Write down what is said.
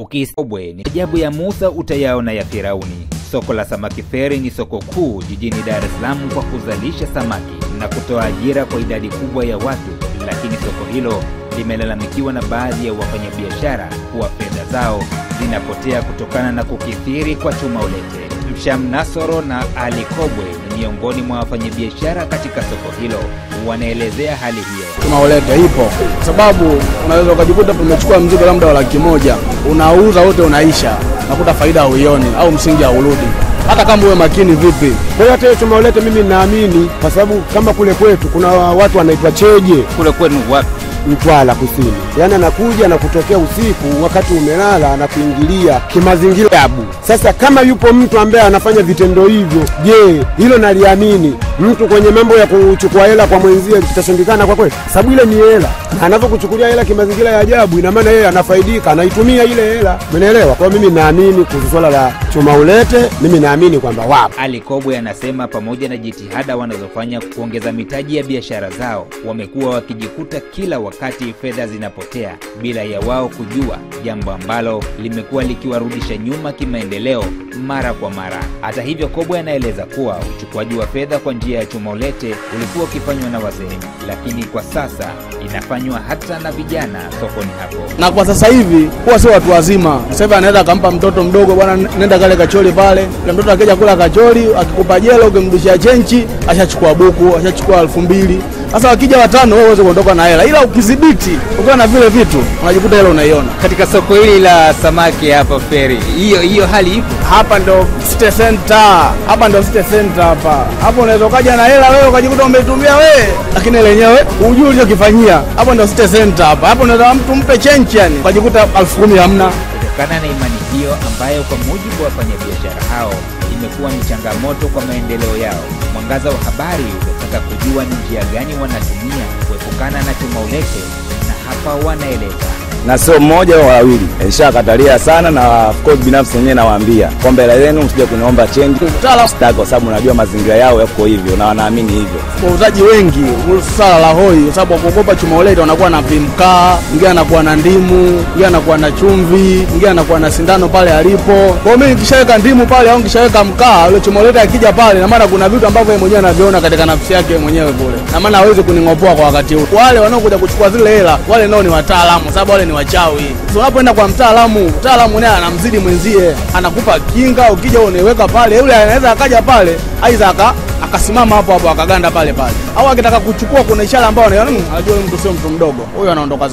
Ukisabwe ni ajabu ya Musa utayaona ya Firauni. Soko la samaki Feri ni soko kuu jijini Dar es Salaam kwa kuzalisha samaki na kutoa ajira kwa idadi kubwa ya watu, lakini soko hilo limelalamikiwa na baadhi ya wafanyabiashara kuwa fedha zao zinapotea kutokana na kukithiri kwa chuma ulete. Msham Nasoro na Ali Kobwe ni miongoni mwa wafanyabiashara katika soko hilo, wanaelezea hali hiyo. Chuma ulete ipo sababu unaweza ukajikuta umechukua mzigo labda wa Laki1, unauza wote unaisha, nakuta faida huioni au msingi haurudi hata kama uwe makini vipi. Kwa hiyo hata chuma ulete mimi ninaamini, kwa sababu kama kule kwetu kuna watu wanaitwa cheje. Kule kwenu wapi? Mtwala Kusini. Yaani anakuja na kutokea usiku wakati umelala na kuingilia kimazingira abu. Sasa kama yupo mtu ambaye anafanya vitendo hivyo, je, hilo naliamini? Mtu kwenye mambo ya kuchukua hela kwa mwenzie kitashindikana kwa kweli? Sababu ile ni hela. Na anapokuchukulia hela kimazingira ya ajabu, ina maana yeye anafaidika, anaitumia ile hela. Umeelewa? Kwa mimi naamini kuhusu swala la chuma ulete, mimi naamini kwamba wapo. Ali Kobwe anasema pamoja na jitihada wanazofanya kuongeza mitaji ya biashara zao, wamekuwa wakijikuta kila wakati fedha zinapotea bila ya wao kujua, jambo ambalo limekuwa likiwarudisha nyuma kimaendeleo mara kwa mara. Hata hivyo, Kobwe anaeleza kuwa uchukuaji wa fedha kwa njia ya chuma ulete ulikuwa ukifanywa na wazee, lakini kwa sasa inafanywa hata na vijana sokoni hapo. Na kwa sasa hivi huwa sio watu wazima. Sasa hivi anaweza kumpa mtoto mdogo, bwana nenda kale kacholi pale. Na mtoto akija kula kacholi, akikupa jelo ukimrudishia chenchi, ashachukua buku, ashachukua 2000. Sasa wakija watano wewe uweze kuondoka na hela. Ila ukidhibiti, ukiwa na vile vitu, unajikuta hela unaiona. Katika soko hili la samaki hapa Feri, hiyo hali ipo. Hapa ndo City Center. Hapa ndo City Center hapa. Hapo unaweza kaja na hela wewe ukajikuta umetumia wewe, lakini lenyewe hujui ulichokifanyia. Hapo ndo City Center hapa. Hapo unaweza mtu mpe chenchi yani, ukajikuta 10,000 hamna. Kutokana na imani hiyo ambayo kwa mujibu wa wafanyabiashara hao imekuwa ni changamoto kwa maendeleo yao, Mwangaza wa Habari unataka kujua ni njia gani wanatumia kuepukana na chuma ulete, na hapa wanaeleza. Na sio mmoja au wawili, nishakatalia sana, na of course binafsi mwenyewe nawaambia kwamba hela yenu msije kuniomba change sitaki, kwa sababu najua mazingira yao yako hivyo na wanaamini hivyo. Wauzaji wengi sala la hoi, kwa sababu kuogopa chuma ulete wanakuwa na pimkaa, mwingine anakuwa na ndimu, mwingine anakuwa na chumvi, mwingine anakuwa na sindano pale alipo. Kwa mimi nikishaweka ndimu pale au nikishaweka mkaa, ile chuma ulete akija pale, na maana kuna vitu ambavyo yeye mwenyewe anaviona katika nafsi yake mwenyewe kule, na maana hawezi kuningopoa kwa wakati huo. Wale wanaokuja kuchukua zile hela, wale nao ni wataalamu, sababu wale ni wachawi. So unapoenda kwa mtaalamu naye anamzidi mwenzie, anakupa kinga, ukija unaiweka pale, yule anaweza akaja pale aidha akasimama hapo akaganda pale, au akitaka kuchukua kuna ishara ambayo anaona anajua mtu sio mtu mdogo, huyo anaondoka.